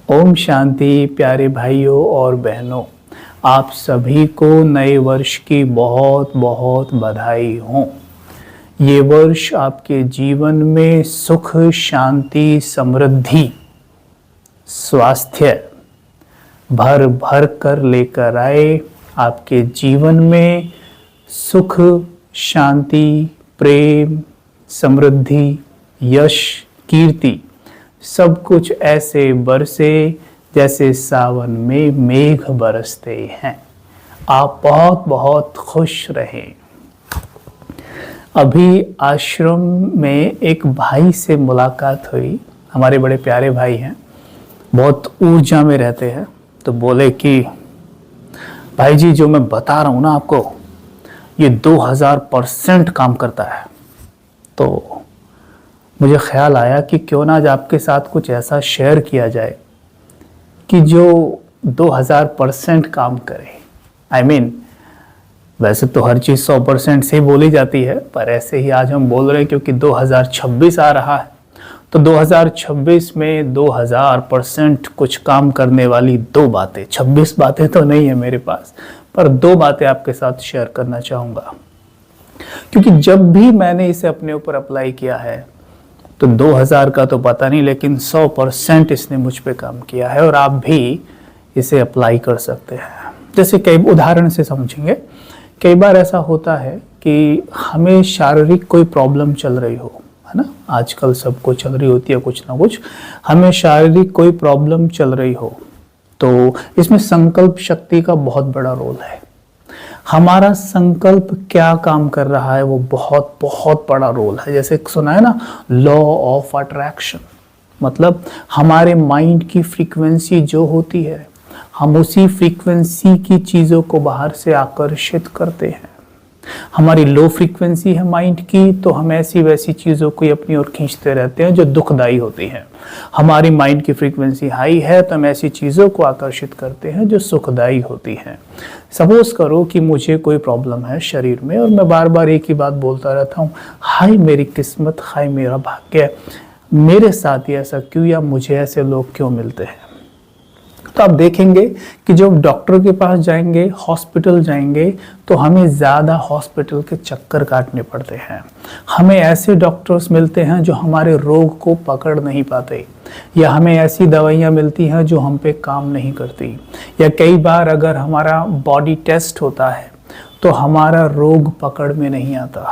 ओम शांति। प्यारे भाइयों और बहनों, आप सभी को नए वर्ष की बहुत बहुत बधाई हो। ये वर्ष आपके जीवन में सुख, शांति, समृद्धि, स्वास्थ्य भर भर कर लेकर आए। आपके जीवन में सुख, शांति, प्रेम, समृद्धि, यश, कीर्ति सब कुछ ऐसे बरसे जैसे सावन में मेघ बरसते हैं। आप बहुत बहुत खुश रहें। अभी आश्रम में एक भाई से मुलाकात हुई। हमारे बड़े प्यारे भाई हैं, बहुत ऊर्जा में रहते हैं। तो बोले कि भाई जी, जो मैं बता रहा हूँ ना आपको, ये 2000% काम करता है। तो मुझे ख्याल आया कि क्यों ना आज आपके साथ कुछ ऐसा शेयर किया जाए कि जो 2000% काम करे। I mean, वैसे तो हर चीज़ 100% से बोली जाती है, पर ऐसे ही आज हम बोल रहे हैं क्योंकि 2026 आ रहा है। तो 2026 में 2000% कुछ काम करने वाली 2 बातें, 26 बातें तो नहीं है मेरे पास, पर 2 बातें आपके साथ शेयर करना चाहूँगा। क्योंकि जब भी मैंने इसे अपने ऊपर अप्लाई किया है तो 2000 का तो पता नहीं, लेकिन 100% इसने मुझ पे काम किया है। और आप भी इसे अप्लाई कर सकते हैं। जैसे कई उदाहरण से समझेंगे। कई बार ऐसा होता है कि हमें शारीरिक कोई प्रॉब्लम चल रही हो, है ना। आजकल सबको चल रही होती है कुछ ना कुछ। हमें शारीरिक कोई प्रॉब्लम चल रही हो तो इसमें संकल्प शक्ति का बहुत बड़ा रोल है। हमारा संकल्प क्या काम कर रहा है वो बहुत बहुत बड़ा रोल है। जैसे सुना है ना, लॉ ऑफ अट्रैक्शन। मतलब हमारे माइंड की फ्रीक्वेंसी जो होती है, हम उसी फ्रीक्वेंसी की चीज़ों को बाहर से आकर्षित करते हैं। हमारी लो फ्रीक्वेंसी है माइंड की, तो हम ऐसी वैसी चीज़ों को अपनी ओर खींचते रहते हैं जो दुखदाई होती हैं। हमारी माइंड की फ्रीक्वेंसी हाई है तो हम ऐसी चीज़ों को आकर्षित करते हैं जो सुखदाई होती हैं। सपोज करो कि मुझे कोई प्रॉब्लम है शरीर में और मैं बार बार एक ही बात बोलता रहता हूँ, हाय मेरी किस्मत, हाय मेरा भाग्य, मेरे साथ ही ऐसा क्यों, या मुझे ऐसे लोग क्यों मिलते हैं। तो आप देखेंगे कि जब डॉक्टर के पास जाएंगे, हॉस्पिटल जाएंगे, तो हमें ज़्यादा हॉस्पिटल के चक्कर काटने पड़ते हैं। हमें ऐसे डॉक्टर्स मिलते हैं जो हमारे रोग को पकड़ नहीं पाते, या हमें ऐसी दवाइयाँ मिलती हैं जो हम पे काम नहीं करती। या कई बार अगर हमारा बॉडी टेस्ट होता है तो हमारा रोग पकड़ में नहीं आता।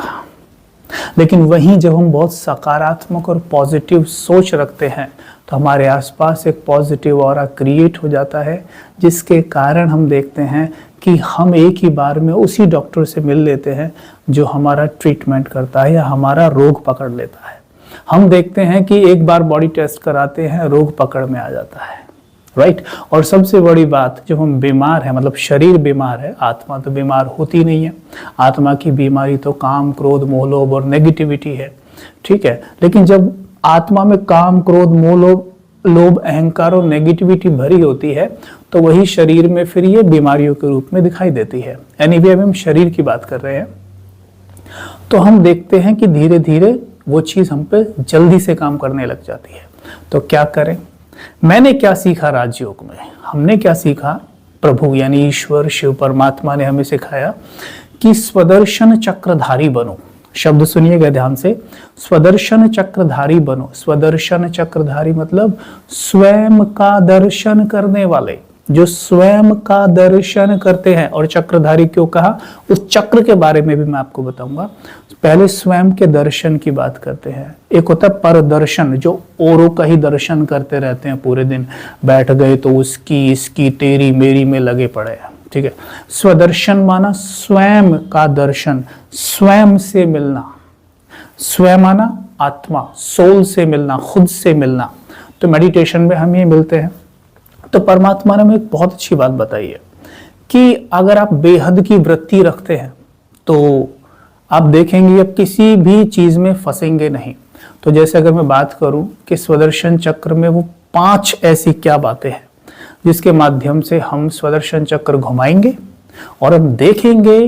लेकिन वहीं जब हम बहुत सकारात्मक और पॉजिटिव सोच रखते हैं तो हमारे आसपास एक पॉजिटिव ऑरा क्रिएट हो जाता है, जिसके कारण हम देखते हैं कि हम एक ही बार में उसी डॉक्टर से मिल लेते हैं जो हमारा ट्रीटमेंट करता है या हमारा रोग पकड़ लेता है। हम देखते हैं कि एक बार बॉडी टेस्ट कराते हैं, रोग पकड़ में आ जाता है, राइट। और सबसे बड़ी बात, जब हम बीमार हैं, मतलब शरीर बीमार है, आत्मा तो बीमार होती नहीं है। आत्मा की बीमारी तो काम, क्रोध, मोह, लोभ और नेगेटिविटी है, ठीक है। लेकिन जब आत्मा में काम, क्रोध, मोह, लोभ, अहंकार और नेगेटिविटी भरी होती है तो वही शरीर में फिर ये बीमारियों के रूप में दिखाई देती है। एनीवे, अभी हम शरीर की बात कर रहे हैं। तो हम देखते हैं कि धीरे धीरे वो चीज़ हम पे जल्दी से काम करने लग जाती है। तो क्या करें? मैंने क्या सीखा राजयोग में? हमने क्या सीखा? प्रभु यानी ईश्वर, शिव परमात्मा ने हमें सिखाया कि स्वदर्शन चक्रधारी बनो। शब्द सुनिएगा ध्यान से, स्वदर्शन चक्रधारी बनो। स्वदर्शन चक्रधारी मतलब स्वयं का दर्शन करने वाले, जो स्वयं का दर्शन करते हैं। और चक्रधारी क्यों कहा, उस चक्र के बारे में भी मैं आपको बताऊंगा। पहले स्वयं के दर्शन की बात करते हैं। एक होता है पर दर्शन, जो औरों का ही दर्शन करते रहते हैं पूरे दिन, बैठ गए तो उसकी, इसकी, तेरी, मेरी में लगे पड़े हैं, ठीक है। स्वदर्शन माना स्वयं का दर्शन, स्वयं से मिलना। स्वयं माना आत्मा, सोल से मिलना, खुद से मिलना। तो मेडिटेशन में हम ये मिलते हैं। तो परमात्मा ने हमें एक बहुत अच्छी बात बताई है कि अगर आप बेहद की वृत्ति रखते हैं तो आप देखेंगे आप किसी भी चीज में फंसेंगे नहीं। तो जैसे अगर मैं बात करूं कि स्वदर्शन चक्र में वो 5 ऐसी क्या बातें हैं जिसके माध्यम से हम स्वदर्शन चक्र घुमाएंगे और हम देखेंगे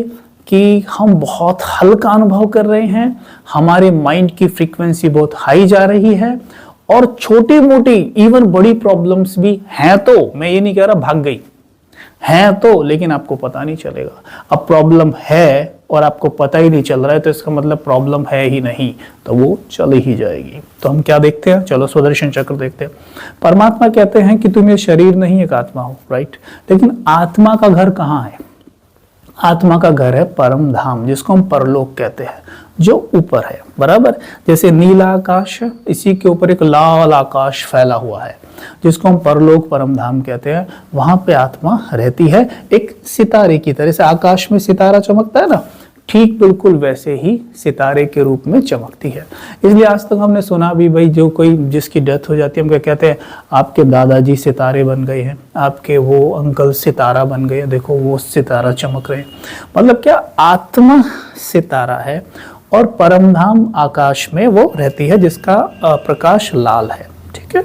कि हम बहुत हल्का अनुभव कर रहे हैं, हमारे माइंड की फ्रीक्वेंसी बहुत हाई जा रही है और छोटी मोटी इवन बड़ी प्रॉब्लम्स भी हैं, तो मैं ये नहीं कह रहा भाग गई, हैं तो, लेकिन आपको पता नहीं चलेगा। अब प्रॉब्लम है और आपको पता ही नहीं चल रहा है तो इसका मतलब प्रॉब्लम है ही नहीं, तो वो चल ही जाएगी। तो हम क्या देखते हैं, चलो सुदर्शन चक्र देखते हैं। परमात्मा कहते हैं कि तुम ये शरीर नहीं एक आत्मा हो, राइट। लेकिन आत्मा का घर कहाँ है? आत्मा का घर है परम धाम, जिसको हम परलोक कहते हैं, जो ऊपर है, बराबर। जैसे नीला आकाश है, इसी के ऊपर एक लाल आकाश फैला हुआ है, जिसको हम परलोक परम धाम कहते हैं। वहां पे आत्मा रहती है एक सितारे की तरह से। आकाश में सितारा चमकता है ना, ठीक बिल्कुल वैसे ही सितारे के रूप में चमकती है। इसलिए आज तक हमने सुना भी, भाई जो कोई जिसकी डेथ हो जाती है, हम क्या कहते हैं, आपके दादाजी सितारे बन गए हैं, आपके वो अंकल सितारा बन गए, देखो वो सितारा चमक रहे हैं। मतलब क्या, आत्मा सितारा है और परमधाम आकाश में वो रहती है, जिसका प्रकाश लाल है। ठीक है,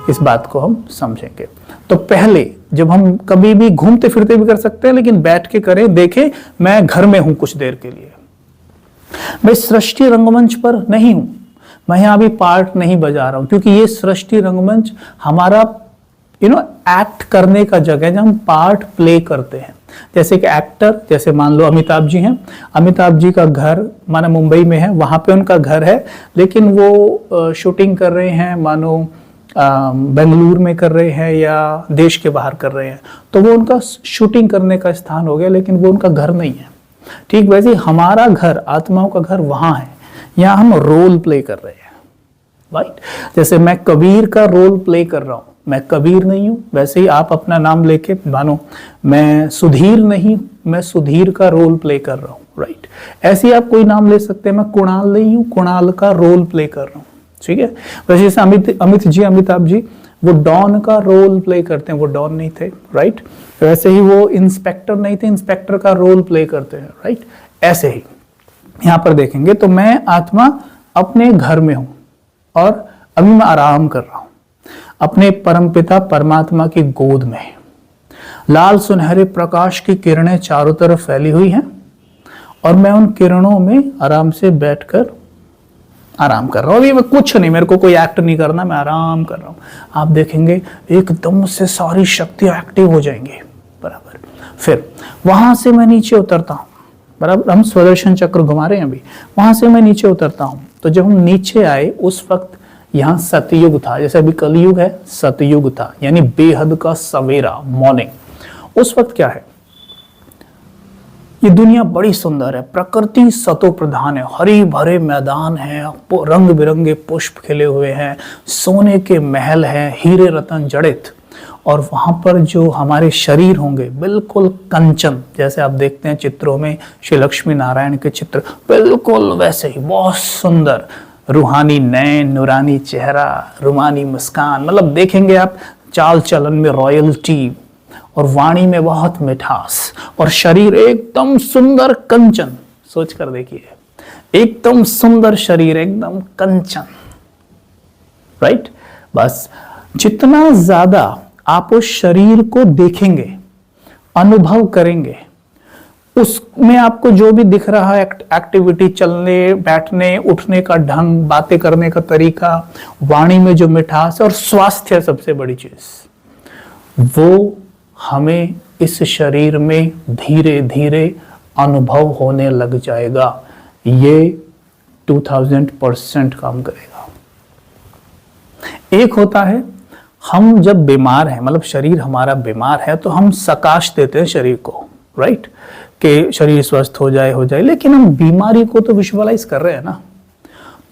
इस बात को हम समझेंगे। तो पहले जब हम कभी भी घूमते फिरते भी कर सकते हैं, लेकिन बैठ के करें, देखें मैं घर में हूं कुछ देर के लिए, मैं सृष्टि रंगमंच पर नहीं हूं, मैं यहां भी पार्ट नहीं बजा रहा हूं, क्योंकि ये सृष्टि रंगमंच हमारा एक्ट करने का जगह है, जहां हम पार्ट प्ले करते हैं। जैसे कि एक्टर, जैसे मान लो अमिताभ जी हैं, अमिताभ जी का घर मानो मुंबई में है, वहां पे उनका घर है, लेकिन वो शूटिंग कर रहे हैं मानो बेंगलुरु में कर रहे हैं या देश के बाहर कर रहे हैं, तो वो उनका शूटिंग करने का स्थान हो गया, लेकिन वो उनका घर नहीं है। ठीक वैसे हमारा घर, आत्माओं का घर वहां है, यहाँ हम रोल प्ले कर रहे हैं, राइट। जैसे मैं कबीर का रोल प्ले कर रहा हूँ, मैं कबीर नहीं हूं, वैसे ही आप अपना नाम लेके मानो मैं सुधीर नहीं, मैं सुधीर का रोल प्ले कर रहा हूँ, राइट। ऐसे ही आप कोई नाम ले सकते हैं, मैं कुणाल नहीं हूं, कुणाल का रोल प्ले कर रहा हूँ। ठीक है, वैसे जैसे अमिताभ जी वो डॉन का रोल प्ले करते हैं, वो डॉन नहीं थे, राइट। वैसे ही वो इंस्पेक्टर नहीं थे, इंस्पेक्टर का रोल प्ले करते हैं, राइट। ऐसे ही यहां पर देखेंगे तो मैं आत्मा अपने घर में हूं और अभी मैं आराम कर रहा हूं अपने परमपिता परमात्मा की गोद में। लाल सुनहरे प्रकाश की किरणें चारों तरफ फैली हुई हैं और मैं उन किरणों में आराम से बैठकर आराम कर रहा हूं। अभी मैं कुछ नहीं, मेरे को कोई एक्ट नहीं करना, मैं आराम कर रहा हूं। आप देखेंगे एकदम से सारी शक्तियां एक्टिव हो जाएंगी, बराबर। फिर वहां से मैं नीचे उतरता हूं, बराबर। हम स्वदर्शन चक्र घुमा रहे हैं अभी, वहां से मैं नीचे उतरता हूं। तो जब हम नीचे आए उस वक्त यहाँ सतयुग था, जैसे अभी कलयुग है, सतयुग था, यानी बेहद का सवेरा, मॉर्निंग। उस वक्त क्या है, ये दुनिया बड़ी सुंदर है, प्रकृति सतो प्रधान है, हरी भरे मैदान है, रंग बिरंगे पुष्प खिले हुए हैं, सोने के महल हैं, हीरे रतन जड़ित, और वहां पर जो हमारे शरीर होंगे बिल्कुल कंचन, जैसे आप देखते हैं चित्रों में श्री लक्ष्मी नारायण के चित्र, बिल्कुल वैसे ही बहुत सुंदर, रूहानी नैन, नूरानी चेहरा, रुमानी मुस्कान, मतलब देखेंगे आप चाल चलन में रॉयल्टी और वाणी में बहुत मिठास, और शरीर एकदम सुंदर कंचन। सोच कर देखिए, एकदम सुंदर शरीर, एकदम कंचन, राइट। बस जितना ज्यादा आप उस शरीर को देखेंगे, अनुभव करेंगे, उसमें आपको जो भी दिख रहा है एक्टिविटी, चलने बैठने उठने का ढंग, बातें करने का तरीका, वाणी में जो मिठास और स्वास्थ्य, सबसे बड़ी चीज, वो हमें इस शरीर में धीरे धीरे अनुभव होने लग जाएगा। ये 2000% काम करेगा। एक होता है हम जब बीमार हैं, मतलब शरीर हमारा बीमार है, तो हम सकाश देते हैं शरीर को, राइट, कि शरीर स्वस्थ हो जाए, लेकिन हम बीमारी को तो विजुअलाइज कर रहे हैं ना,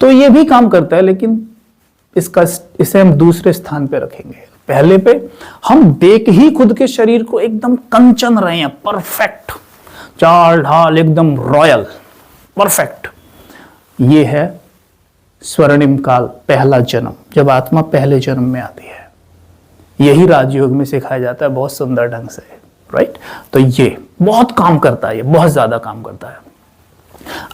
तो ये भी काम करता है, लेकिन इसे हम दूसरे स्थान पे रखेंगे। पहले पे हम देख ही खुद के शरीर को एकदम कंचन रहे हैं, परफेक्ट, चाल ढाल एकदम रॉयल, परफेक्ट। ये है स्वर्णिम काल, पहला जन्म, जब आत्मा पहले जन्म में आती है। यही राजयोग में सिखाया जाता है बहुत सुंदर ढंग से, राइट। तो ये बहुत काम करता है, ये बहुत ज्यादा काम करता है।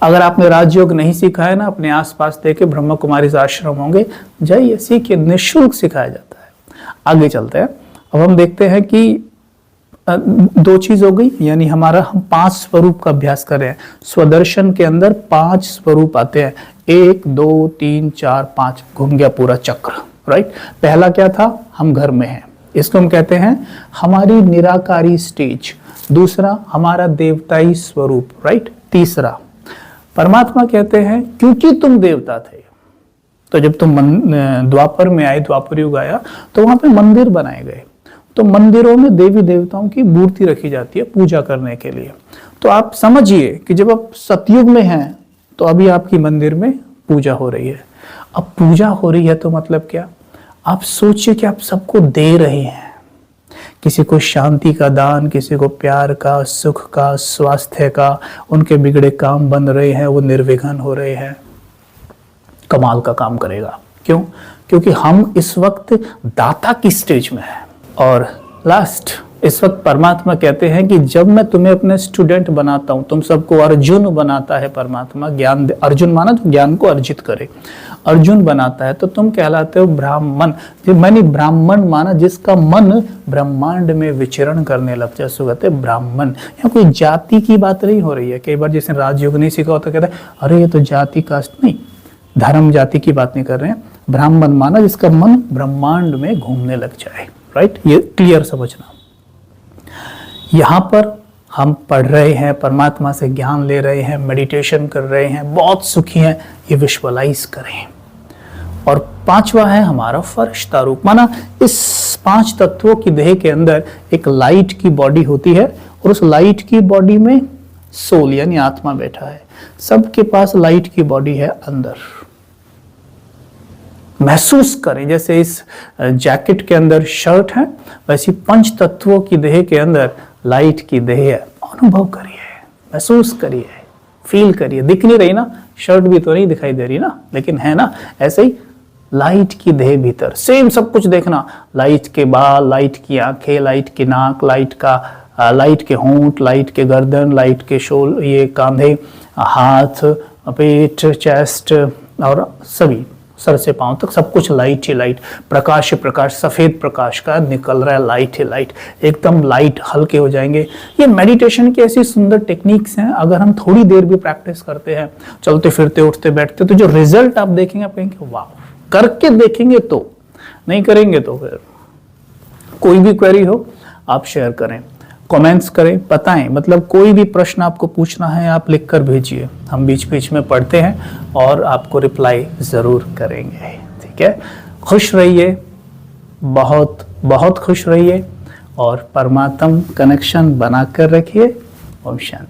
अगर आपने राजयोग नहीं सीखा है ना, अपने आसपास देखे ब्रह्म कुमारी आश्रम होंगे, जाइए सीखिए, निःशुल्क सिखाया जाता है। आगे चलते हैं। अब हम देखते हैं कि दो चीज हो गई, यानी हमारा हम 5 स्वरूप का अभ्यास कर रहे हैं। स्वदर्शन के अंदर 5 स्वरूप आते हैं, 1 2 3 4 5, घूम गया पूरा चक्र, राइट। पहला क्या था, हम घर में हैं, इसको हम कहते हैं हमारी निराकारी स्टेज। दूसरा हमारा देवताई स्वरूप, राइट। तीसरा परमात्मा कहते हैं क्योंकि तुम देवता थे, तो जब तुम द्वापर में आए, द्वापर युग आया, तो वहां पे मंदिर बनाए गए। तो मंदिरों में देवी देवताओं की मूर्ति रखी जाती है पूजा करने के लिए। तो आप समझिए कि जब आप सतयुग में हैं तो अभी आपकी मंदिर में पूजा हो रही है। अब पूजा हो रही है तो मतलब क्या, आप सोचिए कि आप सबको दे रहे हैं, किसी को शांति का दान, किसी को प्यार का, सुख का, स्वास्थ्य का, उनके बिगड़े काम बन रहे हैं, वो निर्विघ्न हो रहे हैं। कमाल का काम करेगा। क्यों? क्योंकि हम इस वक्त दाता की स्टेज में हैं। और लास्ट, इस वक्त परमात्मा कहते हैं कि जब मैं तुम्हें अपने स्टूडेंट बनाता हूं, तुम सबको अर्जुन बनाता है परमात्मा, ज्ञान अर्जुन माना तो ज्ञान को अर्जित करे, अर्जुन बनाता है, तो तुम कहलाते हो ब्राह्मण। मैंने ब्राह्मण माना जिसका मन ब्रह्मांड में विचरण करने लग जाए, सो कहते हैं ब्राह्मण। यहाँ कोई जाति की बात नहीं हो रही है। कई बार जैसे राजयोग नहीं सीखा होता, कहता है अरे ये तो जाति कास्ट, नहीं, धर्म जाति की बात नहीं कर रहे हैं। ब्राह्मण माना जिसका मन ब्रह्मांड में घूमने लग जाए, राइट। ये क्लियर समझना। यहाँ पर हम पढ़ रहे हैं, परमात्मा से ज्ञान ले रहे हैं, मेडिटेशन कर रहे हैं, बहुत सुखी हैं, ये विजुअलाइज करें। और पांचवा है हमारा फरिश्ता रूप, माना इस 5 तत्वों की देह के अंदर एक लाइट की बॉडी होती है, और उस लाइट की बॉडी में सोल यानी आत्मा बैठा है। सबके पास लाइट की बॉडी है अंदर। महसूस करें जैसे इस जैकेट के अंदर शर्ट है, वैसी 5 तत्वों की देह के अंदर लाइट की देह है। अनुभव करिए, महसूस करिए, फील करिए। दिख नहीं रही ना, शर्ट भी तो नहीं दिखाई दे रही ना, लेकिन है ना। ऐसे ही लाइट की देह भीतर सेम सब कुछ देखना, लाइट के बाल, लाइट की आंखें, लाइट की नाक, लाइट के होंठ, लाइट के गर्दन, लाइट के शोल, ये कंधे, हाथ, पेट, चेस्ट और सभी सर से पांव तक सब कुछ लाइट ही लाइट। प्रकाश ही प्रकाश, सफेद प्रकाश का निकल रहा है, लाइट ही लाइट, एकदम लाइट, हल्के हो जाएंगे। ये मेडिटेशन की ऐसी सुंदर टेक्निक्स हैं। अगर हम थोड़ी देर भी प्रैक्टिस करते हैं, चलते फिरते उठते बैठते, तो जो रिजल्ट आप देखेंगे आप कहेंगे वाह। करके देखेंगे तो, नहीं करेंगे तो फिर। कोई भी क्वेरी हो आप शेयर करें, कमेंट्स करें, बताएं। मतलब कोई भी प्रश्न आपको पूछना है आप लिख कर भेजिए, हम बीच बीच में पढ़ते हैं और आपको रिप्लाई ज़रूर करेंगे। ठीक है, खुश रहिए, बहुत बहुत खुश रहिए और परमात्म कनेक्शन बनाकर रखिए। ओम शांति।